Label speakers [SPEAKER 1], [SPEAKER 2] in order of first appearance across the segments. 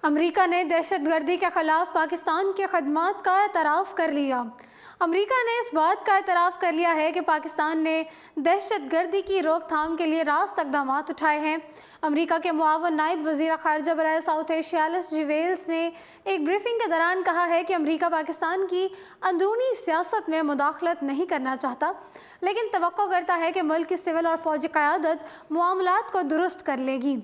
[SPEAKER 1] امریکہ نے دہشت گردی کے خلاف پاکستان کی خدمات کا اعتراف کر لیا۔ امریکہ نے اس بات کا اعتراف کر لیا ہے کہ پاکستان نے دہشت گردی کی روک تھام کے لیے راست اقدامات اٹھائے ہیں۔ امریکہ کے معاون نائب وزیر خارجہ برائے South Asia Alice G Wells نے ایک بریفنگ کے دوران کہا ہے کہ امریکہ پاکستان کی اندرونی سیاست میں مداخلت نہیں کرنا چاہتا، لیکن توقع کرتا ہے کہ ملک کی سول اور فوجی قیادت معاملات کو درست کر لے گی۔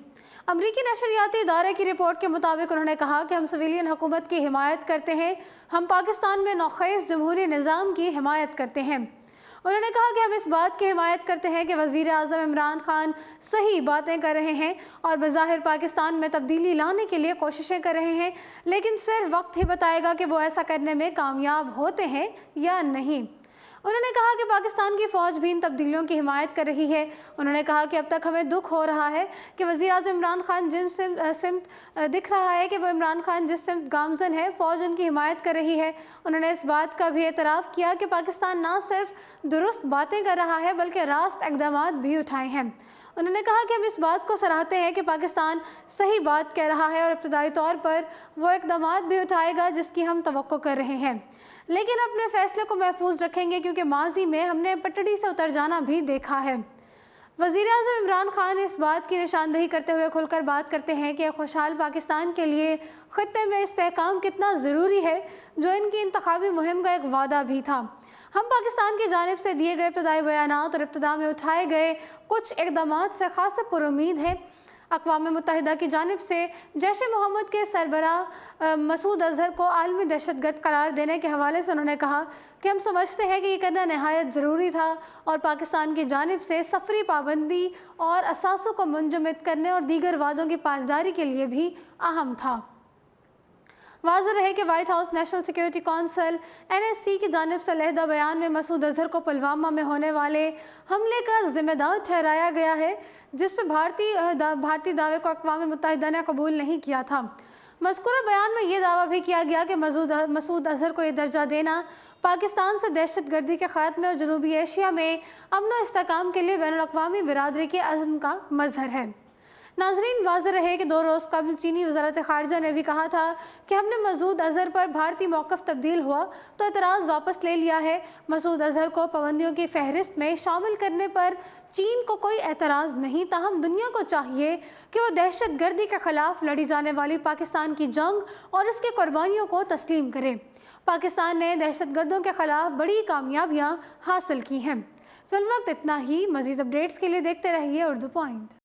[SPEAKER 1] امریکی نشریاتی ادارے کی رپورٹ کے مطابق انہوں نے کہا کہ ہم سویلین حکومت کی حمایت کرتے ہیں، ہم پاکستان میں نوخیز جمہوری نظام کی حمایت کرتے ہیں۔ انہوں نے کہا کہ ہم اس بات کی حمایت کرتے ہیں کہ وزیر اعظم عمران خان صحیح باتیں کر رہے ہیں اور بظاہر پاکستان میں تبدیلی لانے کے لیے کوششیں کر رہے ہیں، لیکن صرف وقت ہی بتائے گا کہ وہ ایسا کرنے میں کامیاب ہوتے ہیں یا نہیں۔ انہوں نے کہا کہ پاکستان کی فوج بھی ان تبدیلیوں کی حمایت کر رہی ہے۔ انہوں نے کہا کہ اب تک ہمیں دکھ ہو رہا ہے کہ وزیر اعظم عمران خان دکھ رہا ہے کہ وہ عمران خان جس سمت گامزن ہے، فوج ان کی حمایت کر رہی ہے۔ انہوں نے اس بات کا بھی اعتراف کیا کہ پاکستان نہ صرف درست باتیں کر رہا ہے بلکہ راست اقدامات بھی اٹھائے ہیں۔ انہوں نے کہا کہ ہم اس بات کو سراہتے ہیں کہ پاکستان صحیح بات کہہ رہا ہے اور ابتدائی طور پر وہ اقدامات بھی اٹھائے گا جس کی ہم توقع کر رہے ہیں، لیکن اپنے فیصلے کو محفوظ رکھیں گے کیونکہ ماضی میں ہم نے پٹڑی سے اتر جانا بھی دیکھا ہے۔ وزیر اعظم عمران خان اس بات کی نشاندہی کرتے ہوئے کھل کر بات کرتے ہیں کہ ایک خوشحال پاکستان کے لیے خطے میں استحکام کتنا ضروری ہے، جو ان کی انتخابی مہم کا ایک وعدہ بھی تھا۔ ہم پاکستان کی جانب سے دیے گئے ابتدائی بیانات اور ابتدا میں اٹھائے گئے کچھ اقدامات سے خاصے پر امید ہیں۔ اقوام متحدہ کی جانب سے جیش محمد کے سربراہ مسعود اظہر کو عالمی دہشت گرد قرار دینے کے حوالے سے انہوں نے کہا کہ ہم سمجھتے ہیں کہ یہ کرنا نہایت ضروری تھا اور پاکستان کی جانب سے سفری پابندی اور اثاثوں کو منجمد کرنے اور دیگر وعدوں کی پاسداری کے لیے بھی اہم تھا۔ واضح رہے کہ white house national security council NSC کی جانب سے علیحدہ بیان میں مسعود اظہر کو پلوامہ میں ہونے والے حملے کا ذمہ دار ٹھہرایا گیا ہے، جس پہ بھارتی دعوے کو اقوام متحدہ نے قبول نہیں کیا تھا۔ مذکورہ بیان میں یہ دعویٰ بھی کیا گیا کہ مسعود اظہر کو یہ درجہ دینا پاکستان سے دہشت گردی کے خاتمے اور جنوبی ایشیا میں امن و استحکام کے لیے بین الاقوامی برادری کے عزم کا مظہر ہے۔ ناظرین، واضح رہے کہ 2 روز قبل چینی وزارت خارجہ نے بھی کہا تھا کہ ہم نے مسعود اظہر پر بھارتی موقف تبدیل ہوا تو اعتراض واپس لے لیا ہے۔ مسعود اظہر کو پابندیوں کی فہرست میں شامل کرنے پر چین کو کوئی اعتراض نہیں، تاہم دنیا کو چاہیے کہ وہ دہشت گردی کے خلاف لڑی جانے والی پاکستان کی جنگ اور اس کی قربانیوں کو تسلیم کرے۔ پاکستان نے دہشت گردوں کے خلاف بڑی کامیابیاں حاصل کی ہیں۔ فی الوقت اتنا ہی۔ مزید اپڈیٹس کے لیے دیکھتے رہیے اردو پوائنٹ۔